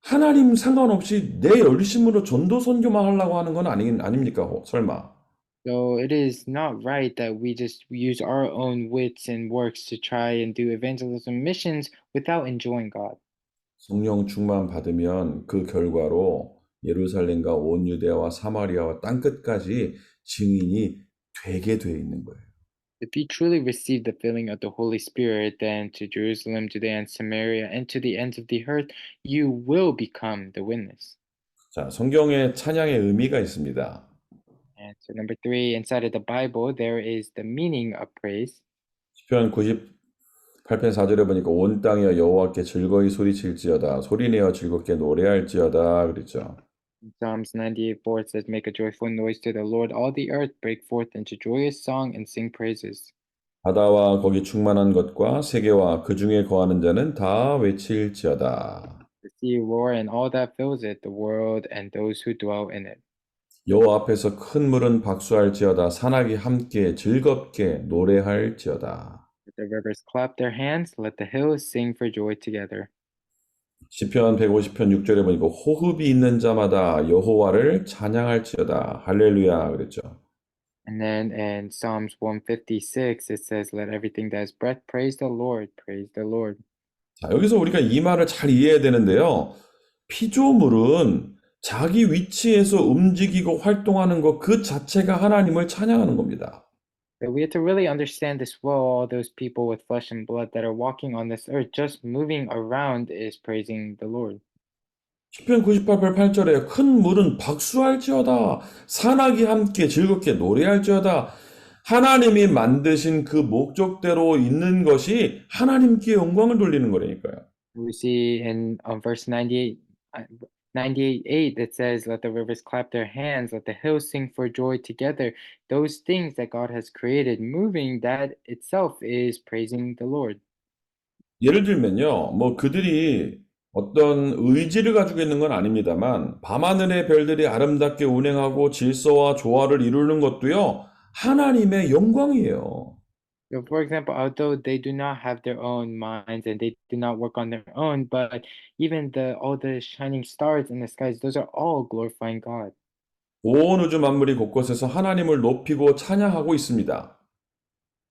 하나님 상관없이 내 열심으로 전도 선교만 하려고 하는 건 아닙니까? 설마. So it is not right that we just use our own wits and works to try and do evangelism missions without enjoying God. 성령 충만 받으면 그 결과로 예루살렘과 온 유대와 사마리아와 땅끝까지 증인이 되게 돼 있는 거예요. If you truly receive the filling of the Holy Spirit, then to Jerusalem, Judea, and Samaria, and to the ends of the earth, you will become the witness. 자, 성경에 찬양의 의미가 있습니다. And so, number three, inside of the Bible, there is the meaning of praise. 시편 98편 4절에 보니까 온 땅이여 여호와께 즐거이 소리칠지어다 소리내어 즐겁게 노래할지어다 그랬죠. In Psalms 98:4 it says, make a joyful noise to the Lord, all the earth, break forth into joyous song and sing praises. 바다와 거기 충만한 것과 세계와 그 중에 거하는 자는 다 외칠지어다. The sea roar and all that fills it, the world and those who dwell in it. 여호와 앞에서 큰 물은 박수할지어다 산악이 함께 즐겁게 노래할지어다. Let the rivers clap their hands, let the hills sing for joy together. 시편 150편 6절에 보니까 호흡이 있는 자마다 여호와를 찬양할지어다. 할렐루야 그랬죠. And then in Psalms 156, it says, let everything that has breath praise the Lord, praise the Lord. 자, 여기서 우리가 이 말을 잘 이해해야 되는데요. 피조물은 자기 위치에서 움직이고 활동하는 것 그 자체가 하나님을 찬양하는 겁니다. So we have to really understand this well. All those people with flesh and blood that are walking on this earth, just moving around is praising the Lord. 시편 98편 8절에 큰 물은 박수할지어다. 산악이 함께 즐겁게 노래할지어다. 하나님이 만드신 그 목적대로 있는 것이 하나님께 영광을 돌리는 거라니까요. We see in verse 98, 98:8, it says, let the rivers clap their hands, let the hills sing for joy together. Those things that God has created, moving, that itself is praising the Lord. 예를 들면요, 뭐 그들이 어떤 의지를 가지고 있는 건 아닙니다만, 밤하늘의 별들이 아름답게 운행하고 질서와 조화를 이루는 것도요, 하나님의 영광이에요. So, for example, although they do not have their own minds and they do not work on their own, but even all the shining stars in the skies, those are all glorifying God. 온 우주 만물이 곳곳에서 하나님을 높이고 찬양하고 있습니다.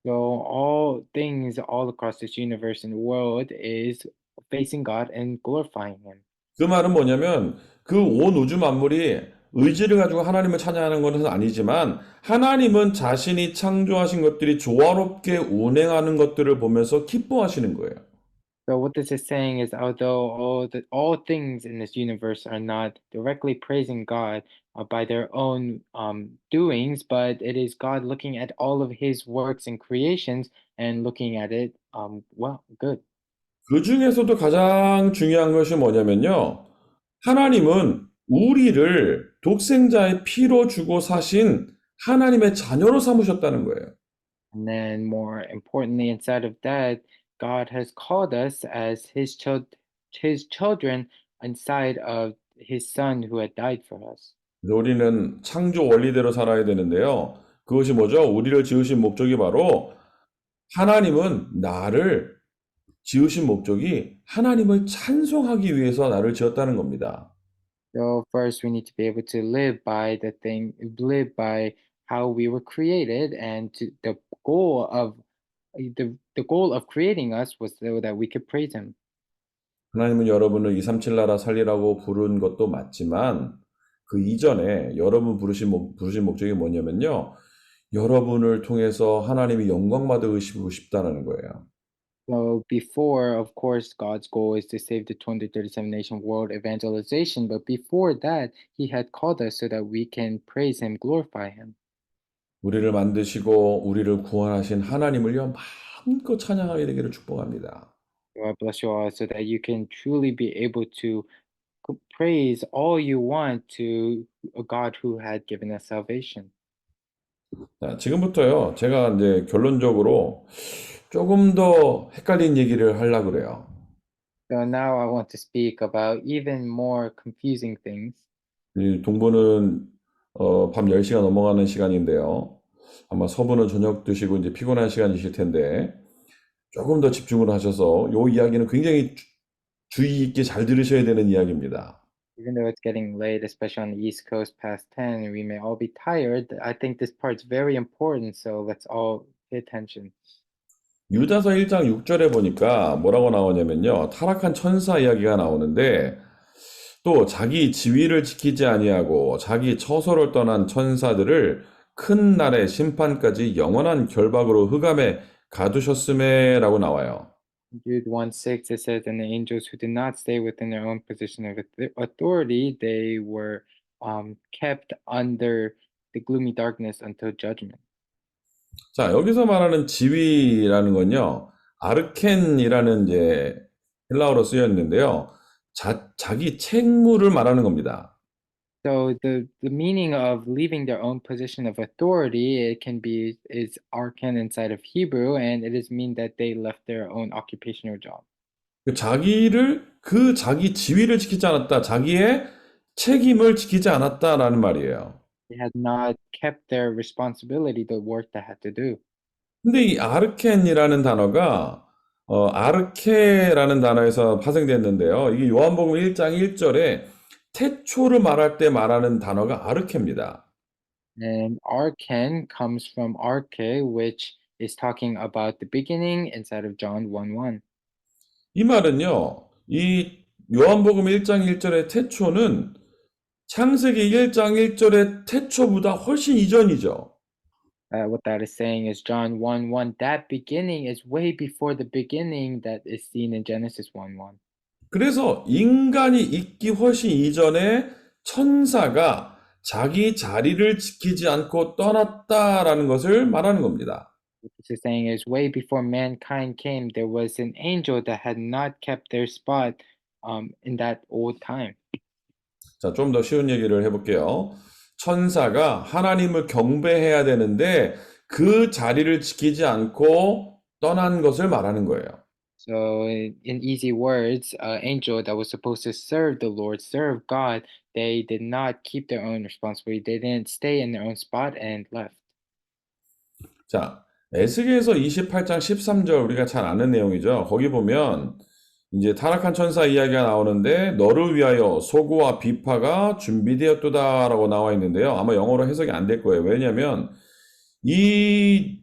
So all things all across this universe and world is facing God and glorifying Him. 그 말은 뭐냐면, 그 온 우주 만물이 의지를 가지고 하나님을 찬양하는 것은 아니지만, 하나님은 자신이 창조하신 것들이 조화롭게 운행하는 것들을 보면서 기뻐하시는 거예요. So what this is saying is, although all things in this universe are not directly praising God by their own doings, but it is God looking at all of His works and creations and looking at it well, good. 그 중에서도 가장 중요한 것이 뭐냐면요. 하나님은 우리를 독생자의 피로 주고 사신 하나님의 자녀로 삼으셨다는 거예요. And then more importantly, inside of that, God has called us as His children inside of His Son who had died for us. 그래서 우리는 창조 원리대로 살아야 되는데요. 그것이 뭐죠? 우리를 지으신 목적이 바로 하나님은 나를 지으신 목적이 하나님을 찬송하기 위해서 나를 지었다는 겁니다. So first, we need to be able to live by how we were created, and the goal of the goal of creating us was so that we could praise Him. 하나님은 여러분을 237 나라 살리라고 부른 것도 맞지만 그 이전에 여러분 부르신 목적이 뭐냐면요. 여러분을 통해서 하나님이 영광 받으시고 싶다는 거예요. So before, of course, God's goal is to save the 237 nation world evangelization, but before that, He had called us so that we can praise Him, glorify Him. 우리를 만드시고 우리를 구원하신 하나님을요, 마음껏 찬양하게 되기를 축복합니다. God bless you all so that you can truly be able to praise all you want to a God who had given us salvation. 자, 지금부터요, 제가 이제 결론적으로 조금 더 헷갈린 얘기를 하려고 그래요. So now I want to speak about even more confusing things. 이 동부는 밤 10시가 넘어가는 시간인데요. 아마 서부는 저녁 드시고 이제 피곤한 시간이실 텐데 조금 더 집중을 하셔서 요 이야기는 굉장히 주의 있게 잘 들으셔야 되는 이야기입니다. Even though it's getting late, especially on the East Coast past 10, and we may all be tired, I think this part's very important, so let's all pay attention. 유다서 1장 6절에 보니까 뭐라고 나오냐면요. 타락한 천사 이야기가 나오는데 또 자기 지위를 지키지 아니하고 자기 처소를 떠난 천사들을 큰 날의 심판까지 영원한 결박으로 흑암에 가두셨음에라고 나와요. Jude 1:6, it says, and the angels who did not stay within their own position of authority, they were kept under the gloomy darkness until judgment. 자, 여기서 말하는 지위라는 건요. 아르켄이라는 이제 헬라어로 쓰여 있는데요. 자기 책무를 말하는 겁니다. So the meaning of leaving their own position of authority, it can be is arkan inside of Hebrew, and it is mean that they left their own occupational job. 자기 지위를 지키지 않았다. 자기의 책임을 지키지 않았다라는 말이에요. They had not kept their responsibility, the work they had to do. 근데 이 아르켄이라는 단어가 아르케라는 단어에서 파생됐는데요. 이게 요한복음 1장 1절에 태초를 말할 때 말하는 단어가 아르케입니다. And arkan comes from arche, which is talking about the beginning inside of John 1:1. 이 말은요. 이 요한복음 1장 1절의 태초는 창세기 1장 1절의 태초보다 훨씬 이전이죠. What that is saying is John 1:1. That beginning is way before the beginning that is seen in Genesis 1:1. 그래서 인간이 있기 훨씬 이전에 천사가 자기 자리를 지키지 않고 떠났다라는 것을 말하는 겁니다. What this is saying is way before mankind came, there was an angel that had not kept their spot in that old time. 자, 좀 더 쉬운 얘기를 해볼게요. 천사가 하나님을 경배해야 되는데 그 자리를 지키지 않고 떠난 것을 말하는 거예요. So in easy words, an angel that was supposed to serve the Lord, serve God, they did not keep their own responsibility. They didn't stay in their own spot and left. 자, 에스겔서 28장 13절 우리가 잘 아는 내용이죠. 거기 보면 이제 타락한 천사 이야기가 나오는데 너를 위하여 소고와 비파가 준비되었도다라고 나와 있는데요. 아마 영어로 해석이 안 될 거예요. 왜냐하면 이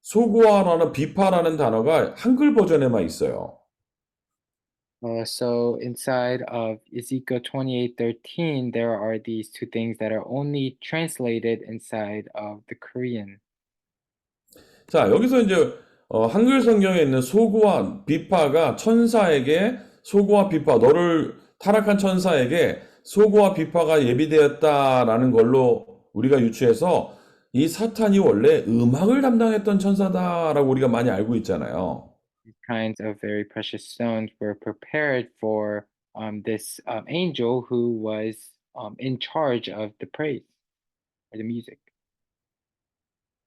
소고와라는 비파라는 단어가 한글 버전에만 있어요. So inside of Ezekiel 28:13, there are these two things that are only translated inside of the Korean. 자, 여기서 이제 한글 성경에 있는 소고와 비파가 천사에게 소고와 비파, 너를 타락한 천사에게 소고와 비파가 예비되었다라는 걸로 우리가 유추해서 이 사탄이 원래 음악을 담당했던 천사다라고 우리가 많이 알고 있잖아요. These kinds of very precious stones were prepared for this angel who was in charge of the praise or the music.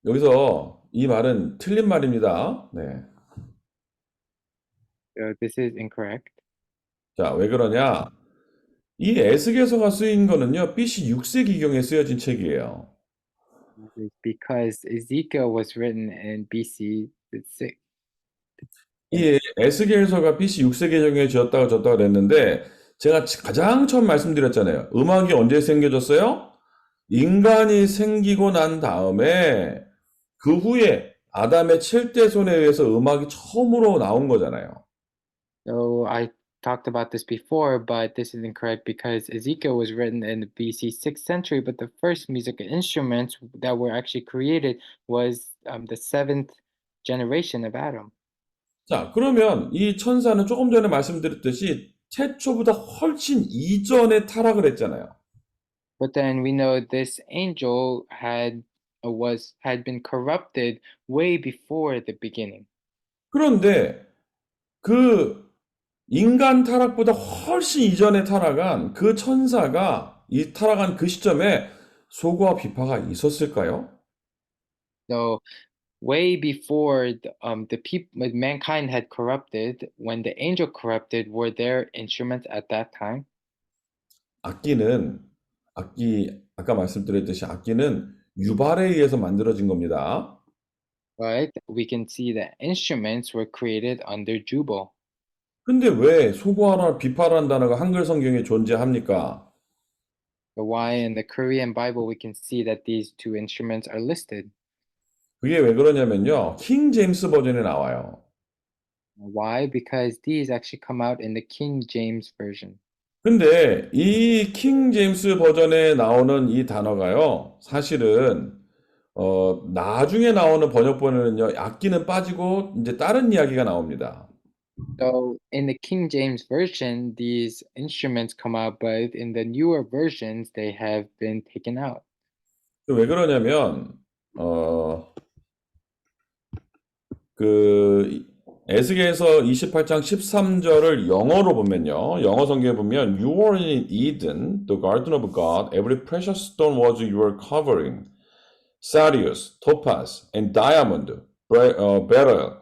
여기서 이 말은 틀린 말입니다. 네. So this is incorrect. 자, 왜 그러냐? 이 에스겔서가 쓰인 거는요, BC 6세기경에 쓰여진 책이에요. This is because Ezekiel was written in BC 6. 이 에스겔서가 BC 6세기경에 지었다가 그랬는데 제가 가장 처음 말씀드렸잖아요. 음악이 언제 생겨졌어요? 인간이 생기고 난 다음에 그 후에 아담의 7대 손에 의해서 음악이 처음으로 나온 거잖아요. So I talked about this before, but this is incorrect because Ezekiel was written in the BC 6th century, but the first musical instruments that were actually created was the seventh generation of Adam. 자, 그러면 이 천사는 조금 전에 말씀드렸듯이 태초보다 훨씬 이전에 타락을 했잖아요. But then we know this angel had been corrupted way before the beginning. 그런데 그 인간 타락보다 훨씬 이전에 타락한 그 천사가 이 타락한 그 시점에 소고와 비파가 있었을까요? So way before the people mankind had corrupted, when the angel corrupted, were there instruments at that time? 악기는 아까 말씀드렸듯이 악기는 유발에 의해서 만들어진 겁니다. Right? We can see that instruments were created under Jubal. 근데 왜 소고하라 비파라는 단어가 한글 성경에 존재합니까? But why in the Korean Bible we can see that these two instruments are listed? 그게 왜 그러냐면요. 킹 제임스 버전에 나와요. Why? Because these actually come out in the King James Version. 근데 이 킹 제임스 버전에 나오는 이 단어가요. 사실은 나중에 나오는 번역본에는요. 악기는 빠지고 이제 다른 이야기가 나옵니다. So in the King James Version, these instruments come out, but in the newer versions, they have been taken out. 왜 그러냐면 그 에스겔서 28장 13절을 영어로 보면요. 영어 성경에 보면 You were in Eden, the garden of God. Every precious stone was your covering. Sardius, topaz, and diamond, beryl,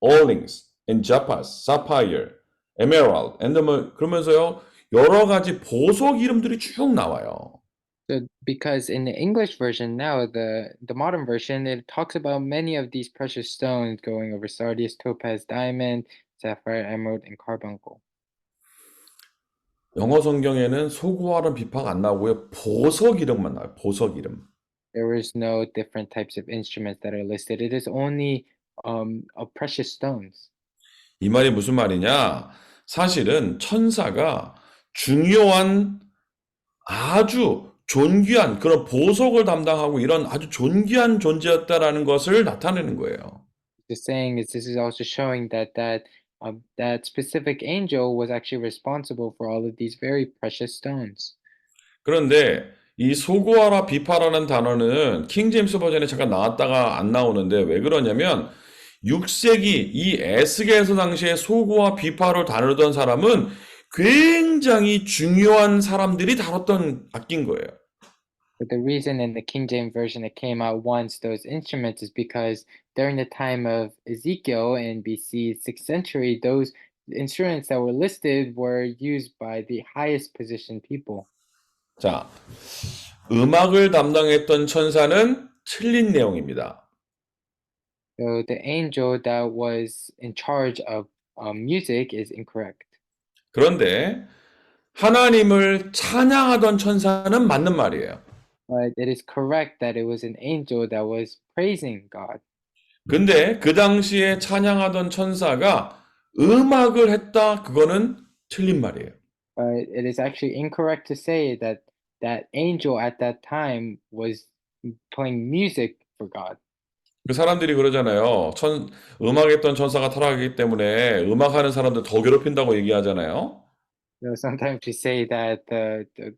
onyx, and jaspis, sapphire, emerald, and 그러면서요. 여러 가지 보석 이름들이 쭉 나와요. So because in the English version now, the modern version, it talks about many of these precious stones going over sardius, topaz, diamond, sapphire, emerald, and carbuncle. 영어 성경에는 소고와는 비파가 안 나오고요. 보석 이름만 나와요. 보석 이름. There is no different types of instruments that are listed. It is only of precious stones. 이 말이 무슨 말이냐? 사실은 천사가 중요한 아주 존귀한 그런 보석을 담당하고 이런 아주 존귀한 존재였다라는 것을 나타내는 거예요. The saying is this is also showing that specific angel was actually responsible for all of these very precious stones. 그런데 이 소고하라 비파라는 단어는 킹 제임스 버전에 잠깐 나왔다가 안 나오는데 왜 그러냐면 6세기 이 에스겔서 당시에 소고와 비파를 다루던 사람은 굉장히 중요한 사람들이 다뤘던 악기인 거예요. But the reason in the King James Version it came out once, those instruments, is because during the time of Ezekiel in BC 6th century, those instruments that were listed were used by the highest positioned people. 자, 음악을 담당했던 천사는 틀린 내용입니다. So the angel that was in charge of music is incorrect. 그런데 하나님을 찬양하던 천사는 맞는 말이에요. But it is correct that it was an angel that was praising God. 근데 그 당시에 찬양하던 천사가 음악을 했다, 그거는 틀린 말이에요. But it is actually incorrect to say that that angel at that time was playing music for God. 그 사람들이 그러잖아요. 음악했던 천사가 타락하기 때문에 음악하는 사람들 더 괴롭힌다고 얘기하잖아요. So sometimes we say that the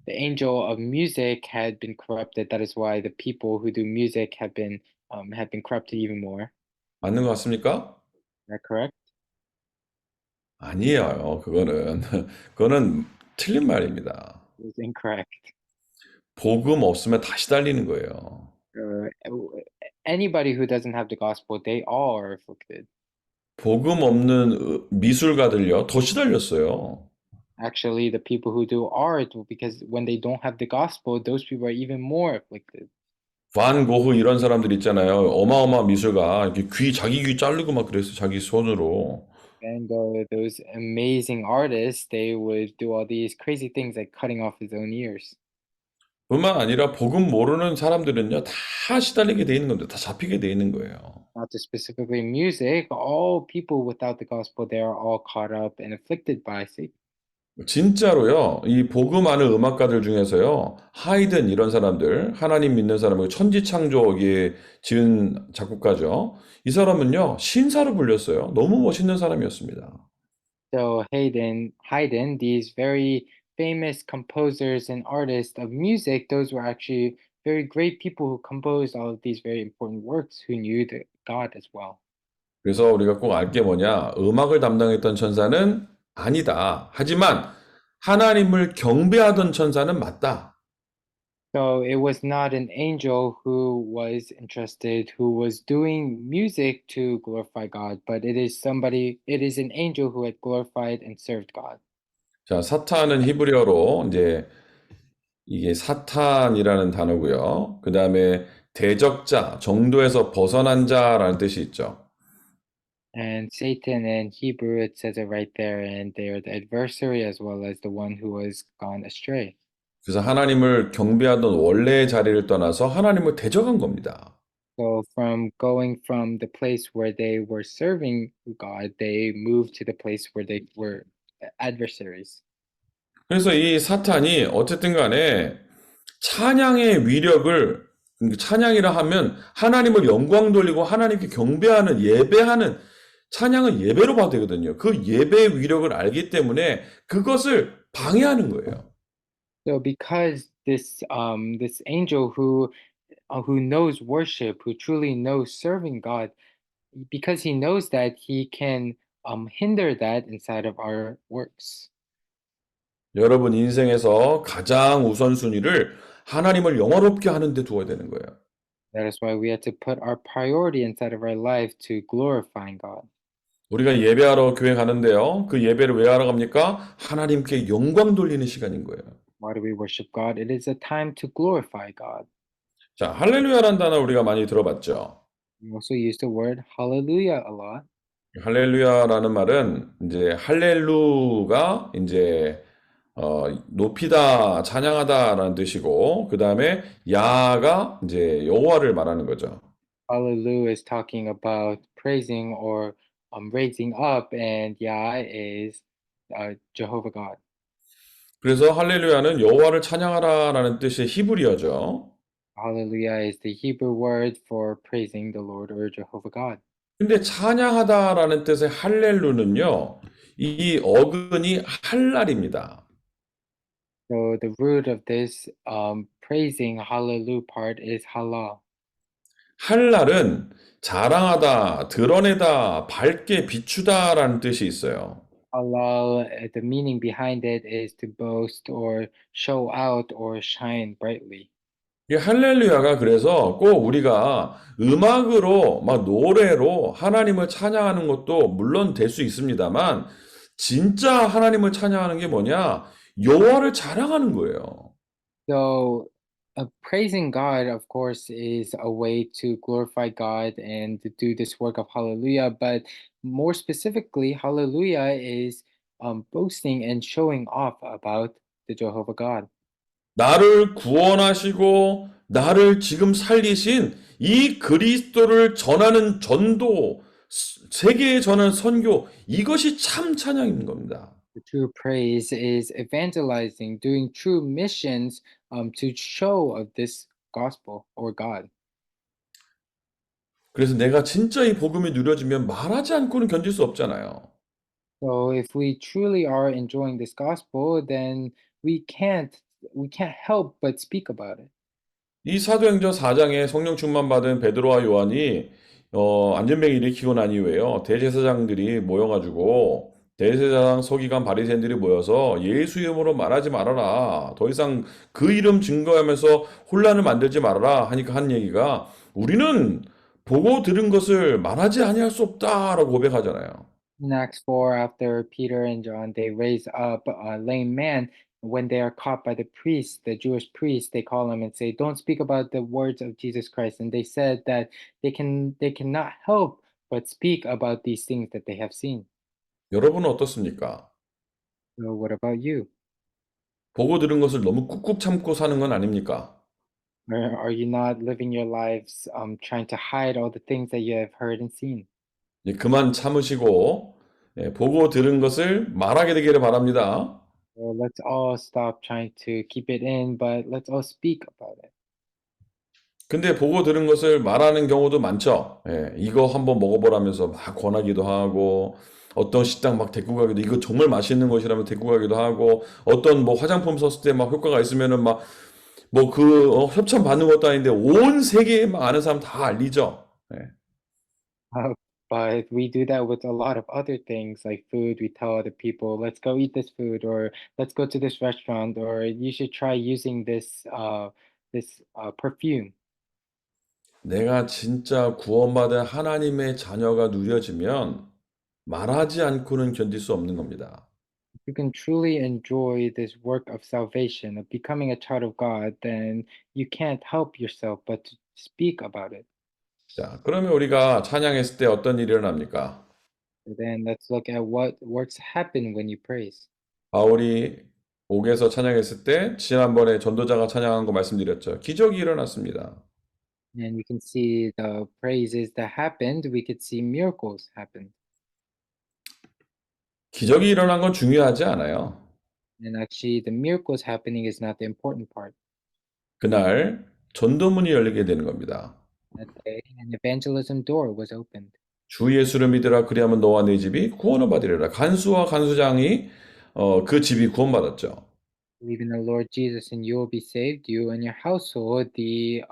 angel of music had been corrupted. That is why the people who do music have been corrupted even more. 맞는 것 같습니까? Is that correct? 아니에요. 그거는 틀린 말입니다. It is incorrect. 복음 없으면 다시 달리는 거예요. Anybody who doesn't have the gospel, they all are afflicted. 복음 없는 미술가들요, 더 시달렸어요. Actually, the people who do art, because when they don't have the gospel, those people are even more afflicted. 반 고흐 이런 사람들 있잖아요. 어마어마한 미술가. 이렇게 자기 귀 자르고 막 그랬어요. 자기 손으로. And those amazing artists, they would do all these crazy things like cutting off his own ears. 뿐만 아니라 복음 모르는 사람들은요, 다 시달리게 돼 있는 건데, 다 잡히게 돼 있는 거예요. Not just specifically music, all people without the gospel, they are all caught up and afflicted by Satan. 진짜로요, 이 복음 아는 음악가들 중에서요, 하이든 이런 사람들, 하나님 믿는 사람을 천지창조에 지은 작곡가죠. 이 사람은요, 신사로 불렸어요. 너무 멋있는 사람이었습니다. So Haydn, these very famous composers and artists of music, those were actually very great people who composed all of these very important works who knew the God as well. 그래서 우리가 꼭 알 게 뭐냐, 음악을 담당했던 천사는 아니다. 하지만 하나님을 경배하던 천사는 맞다. So it was not an angel who was entrusted, who was doing music to glorify God, but it is an angel who had glorified and served God. 자, 사탄은 히브리어로 이제 이게 사탄이라는 단어고요. 그 다음에 대적자, 정도에서 벗어난 자라는 뜻이 있죠. And Satan in Hebrew, it says it right there, and they are the adversary as well as the one who has gone astray. 그래서 하나님을 경배하던 원래의 자리를 떠나서 하나님을 대적한 겁니다. So from going from the place where they were serving God, they moved to the place where they were adversaries. 그래서 이 사탄이 어쨌든 간에 찬양의 위력을, 찬양이라 하면 하나님을 영광 돌리고 하나님께 경배하는, 예배하는, 찬양은 예배로 봐도 되거든요. 그 예배의 위력을 알기 때문에 그것을 방해하는 거예요. So because this angel who knows worship, who truly knows serving God, because he knows that he can hinder that inside of our works. 여러분 인생에서 가장 우선순위를 하나님을 영화롭게 하는 데 두어야 되는 거예요. That is why we have to put our priority inside of our life to glorifying God. 우리가 예배하러 교회 가는데요. 그 예배를 왜 하러 갑니까? 하나님께 영광 돌리는 시간인 거예요. Why do we worship God? It is a time to glorify God. 자, 할렐루야라는 단어 우리가 많이 들어봤죠. We also use the word hallelujah a lot. 할렐루야라는 말은 이제 할렐루가 이제 높이다, 찬양하다라는 뜻이고, 그 다음에 야가 이제 여호와를 말하는 거죠. Hallelujah is talking about praising or raising up, and Yah is Jehovah God. 그래서 할렐루야는 여호와를 찬양하라라는 뜻의 히브리어죠. Hallelujah is the Hebrew word for praising the Lord or Jehovah God. 근데 찬양하다라는 뜻의 할렐루는요, 이 어근이 할랄입니다. So the root of this praising hallelujah part is halal. 할랄은 자랑하다, 드러내다, 밝게 비추다라는 뜻이 있어요. Halal, the meaning behind it is to boast or show out or shine brightly. 이 할렐루야가 그래서 꼭 우리가 음악으로 막 노래로 하나님을 찬양하는 것도 물론 될 수 있습니다만 진짜 하나님을 찬양하는 게 뭐냐? 여호와를 자랑하는 거예요. So, praising God, of course, is a way to glorify God and to do this work of hallelujah. But more specifically, hallelujah is boasting and showing off about the Jehovah God. 나를 구원하시고 나를 지금 살리신 이 그리스도를 전하는 전도, 세계에 전하는 선교, 이것이 참 찬양인 겁니다. The true praise is evangelizing, doing true missions to show of this gospel or God. 그래서 내가 진짜 이 복음이 누려지면 말하지 않고는 견딜 수 없잖아요. So if we truly are enjoying this gospel, then we can't we can't help but speak about it. 이 사도행전 4장에 성령 충만 받은 베드로와 요한이 안전병 일으키고 난 이후에요. 대제사장들이 모여가지고 대제사장 서기관 바리새인들이 모여서 예수 이름으로 말하지 말아라. 더 이상 그 이름 증거하면서 혼란을 만들지 말아라 하니까 한 얘기가 우리는 보고 들은 것을 말하지 아니할 수 없다라고 고백하잖아요. In Acts 4, after Peter and John, they raise up a lame man. When they are caught by the priests, the Jewish priests, they call him and say, "Don't speak about the words of Jesus Christ." And they said that they cannot help but speak about these things that they have seen. 여러분은 어떻습니까? So what about you? 보고 들은 것을 너무 꾹꾹 참고 사는 건 아닙니까? Or are you not living your lives trying to hide all the things that you have heard and seen? 예, 그만 참으시고 예, 보고 들은 것을 말하게 되기를 바랍니다. Well, let's all stop trying to keep it in, but let's all speak about it. 근데 보고 들은 것을 말하는 경우도 많죠. 예, 이거 한번 먹어보라면서 막 권하기도 하고, 어떤 식당 막 데리고 가기도, 이거 정말 맛있는 것이라면 데리고 가기도 하고, 어떤 뭐 화장품 썼을 때 막 효과가 있으면은 막, 뭐 협찬 받는 것도 아닌데, 온 세계에 막 아는 사람 다 알리죠. 예. Uh, but we do that with a lot of other things like food. We tell other people, let's go eat this food, or let's go to this restaurant, or you should try using this perfume. 내가 진짜 구원받은 하나님의 자녀가 누려지면 말하지 않고는 견딜 수 없는 겁니다. You can truly enjoy this work of salvation, of becoming a child of God, then you can't help yourself but to speak about it. 자, 그러면 우리가 찬양했을 때 어떤 일이 일어납니까? So then let's look at what works happen when you praise. 바울이 옥에서 찬양했을 때 지난번에 전도자가 찬양한 거 말씀드렸죠. 기적이 일어났습니다. And we can see the praises that happened. We could see miracles happen. 기적이 일어난 건 중요하지 않아요. And actually, the miracles happening is not the important part. 그날 전도문이 열리게 되는 겁니다. That day, an evangelism door was opened. 주 예수를 믿으라 그리하면 너와 네 집이 구원을 받으리라. 간수와 간수장이 그 집이 구원받았죠. Believe in the Lord Jesus, and you will be saved. You and your household. The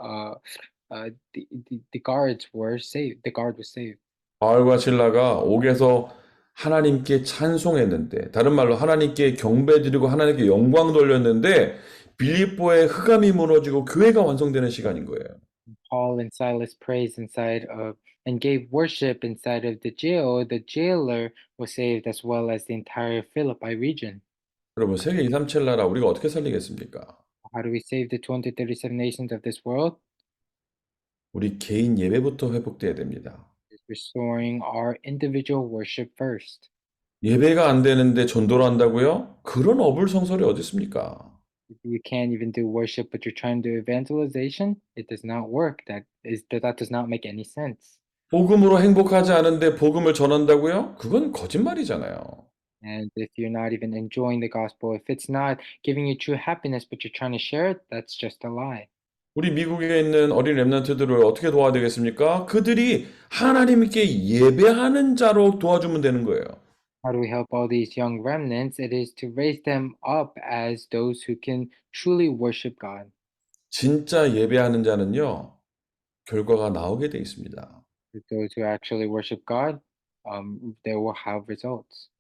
guards were saved. The guard was saved. 바울과 실라가 옥에서 하나님께 찬송했는데, 다른 말로 하나님께 경배드리고 하나님께 영광 돌렸는데, 빌립보의 흑암이 무너지고 교회가 완성되는 시간인 거예요. Paul and Silas praised inside of and gave worship inside of the jail. The jailer was saved as well as the entire Philippi region. 여러분, 세계 237 나라 우리가 어떻게 살리겠습니까? How do we save the 237 nations of this world? 우리 개인 예배부터 회복돼야 됩니다. Is restoring our individual worship first. 예배가 안 되는데 전도를 한다고요? 그런 어불성설이 어디 있습니까? If you can't even do worship, but you're trying to do evangelization, it does not work. That does not make any sense. 복음으로 행복하지 않은데 복음을 전한다고요? 그건 거짓말이잖아요. And if you're not even enjoying the gospel, if it's not giving you true happiness, but you're trying to share it, that's just a lie. 우리 미국에 있는 어린 렘넌트들을 어떻게 도와야 되겠습니까? 그들이 하나님께 예배하는 자로 도와주면 되는 거예요. How do we help all these young remnants? It is to raise them up as those who can truly worship God. 진짜 예배하는 자는요, 결과가 나오게 돼 있습니다. With those who actually worship God, they will have results.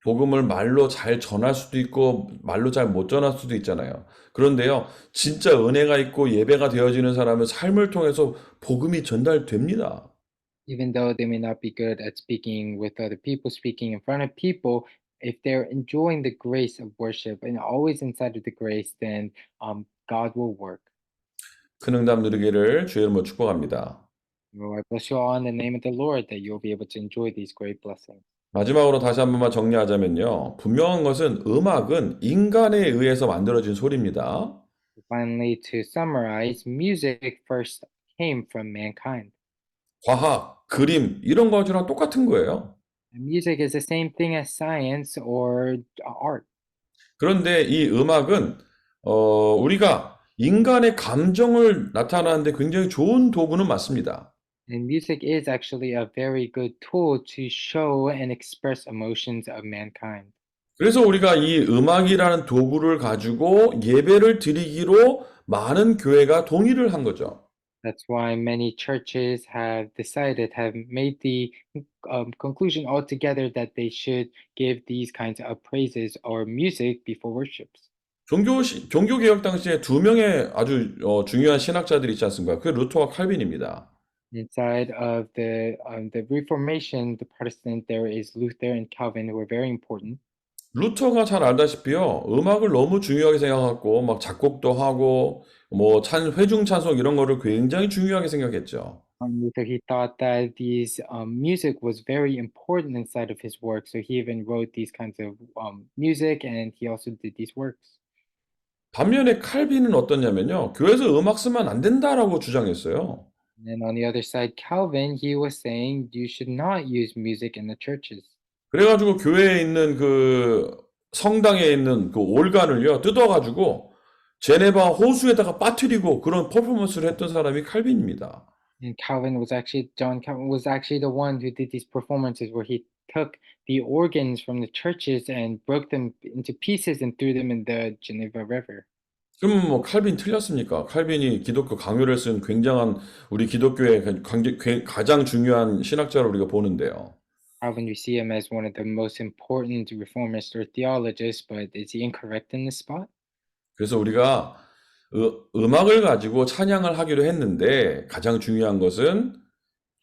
복음을 말로 잘 전할 수도 있고 말로 잘 못 전할 수도 있잖아요. 그런데요, 진짜 은혜가 있고 예배가 되어지는 사람은 삶을 통해서 복음이 전달됩니다. Even though they may not be good at speaking with other people, speaking in front of people, if they're enjoying the grace of worship and always inside of the grace, then God will work. 큰 응답 누리기를 주의 이름으로 축복합니다. Well, I bless you all in the name of the Lord that you'll be able to enjoy these great blessings. 마지막으로 다시 한 번만 정리하자면요. 분명한 것은 음악은 인간에 의해서 만들어진 소리입니다. Finally, to summarize, music first came from mankind. 과학, 그림 이런 거랑 똑같은 거예요. And music is the same thing as science or art. 그런데 이 음악은 우리가 인간의 감정을 나타내는데 굉장히 좋은 도구는 맞습니다. And music is actually a very good tool to show and express emotions of mankind. 그래서 우리가 이 음악이라는 도구를 가지고 예배를 드리기로 많은 교회가 동의를 한 거죠. That's why many churches have made the conclusion altogether that they should give these kinds of praises or music before worships. 종교 개혁 당시에 두 명의 아주 중요한 신학자들이 있지 않습니까? 그게 루터와 칼빈입니다. Inside of the Reformation, the Protestant, there is Luther and Calvin who are very important. 루터가 잘 알다시피요, 음악을 너무 중요하게 생각하고 막 작곡도 하고 뭐 회중 찬송 이런 거를 굉장히 중요하게 생각했죠. Luther, he thought that these music was very important inside of his work, so he even wrote these kinds of music, and he also did these works. 반면에 칼빈은 어떠냐면요. 교회에서 음악 쓰면 안 된다라고 주장했어요. And then on the other side, Calvin, he was saying you should not use music in the churches. 그래가지고 교회에 있는 그 성당에 있는 그 올간을요, 뜯어가지고 제네바 호수에다가 빠뜨리고 그런 퍼포먼스를 했던 사람이 칼빈입니다. And John Calvin was actually the one who did these performances where he took the organs from the churches and broke them into pieces and threw them in the Geneva River. 그러면 뭐 칼빈 틀렸습니까? 칼빈이 기독교 강요를 쓴 굉장한 우리 기독교의 가장 중요한 신학자로 우리가 보는데요. Calvin, we see him as one of the most important reformists or theologists, but is he incorrect in this spot? 그래서 우리가 음악을 가지고 찬양을 하기로 했는데 가장 중요한 것은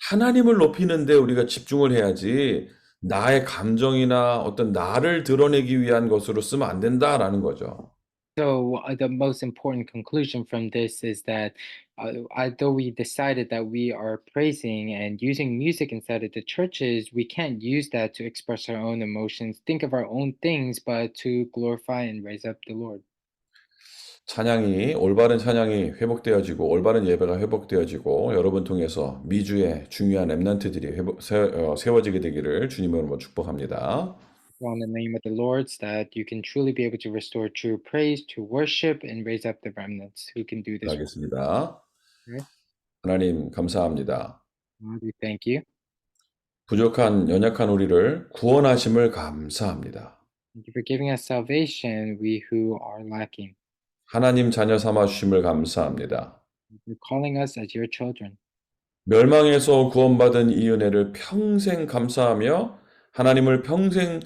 하나님을 높이는 데 우리가 집중을 해야지 나의 감정이나 어떤 나를 드러내기 위한 것으로 쓰면 안 된다라는 거죠. So the most important conclusion from this is that although we decided that we are praising and using music inside of the churches, we can't use that to express our own emotions, think of our own things, but to glorify and raise up the Lord. 올바른 찬양이 회복되어지고 올바른 예배가 회복되어지고 여러분 통해서 미주의 중요한 렘넌트들이 세워지게 되기를 주님으로 축복합니다. So in the name of the Lord, so that you can truly be able to restore true praise, to worship, and raise up the remnants who can do this work. 하겠습니다. Right? 하나님 감사합니다. Lord, we thank you. 부족한 연약한 우리를 구원하심을 감사합니다. Thank you for giving us salvation, we who are lacking. 하나님 자녀 삼아 주심을 감사합니다. You're calling us as your children. 멸망에서 구원받은 이 은혜를 평생 감사하며 하나님을 평생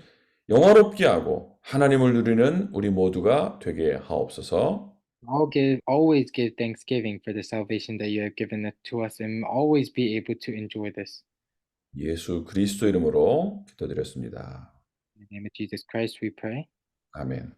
영화롭게 하고 하나님을 누리는 우리 모두가 되게 하옵소서. Always give thanksgiving for the salvation that you have given it to us, and always be able to enjoy this. 예수 그리스도 이름으로 기도드렸습니다. In the name of Jesus Christ, we pray. 아멘.